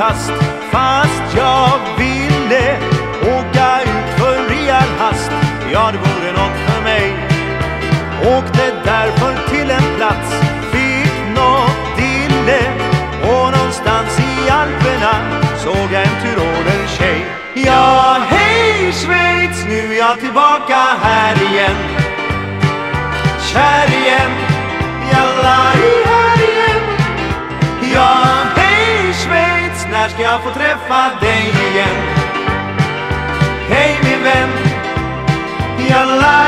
kast, fast jag ville åka ut för rejäl hast. Ja, det vore något för mig. Åkte därför till en plats, fick något dille, och någonstans i Alperna såg jag en tyroler-tjej. Ja, hej Schweiz, nu är jag tillbaka här igen. Kär igen, jalla här igen. Ja, hej Schweiz, när ska jag få träffa dig igen? Hej min vän, jalla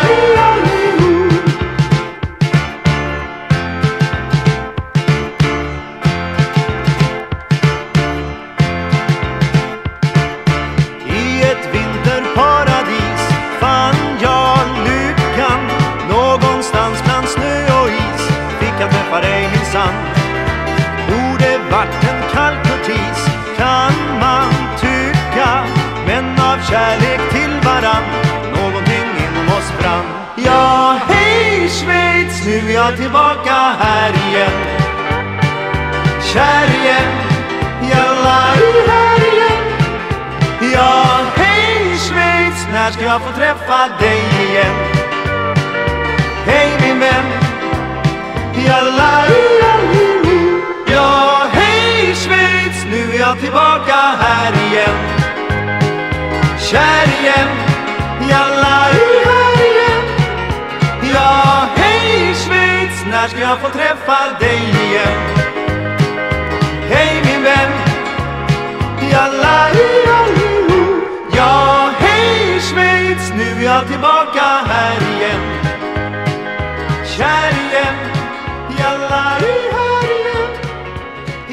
i ett vinterparadis fann jag lyckan. Någonstans bland snö och is fick jag träffa dig minsann. Borde vart en kall kurtis kan man tycka, men av kärlek till varann någonting inom oss brann. Ja, hej Schweiz, nu är jag tillbaka här igen. Kär igen, jalla här igen. Ja, hej Schweiz, när ska jag få träffa dig igen? Hej min vän, jalla. Ja, hej Schweiz, nu är jag tillbaka här igen. Kär igen, jalla här igen. Ja, hej Schweiz, när ska jag få träffa dig igen? Hej min vän, jalla. Ja, hej Schweiz, nu är jag tillbaka här igen. Kär igen, jalla här igen.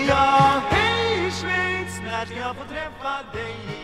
Ja, hej Schweiz, när ska jag få träffa dig igen?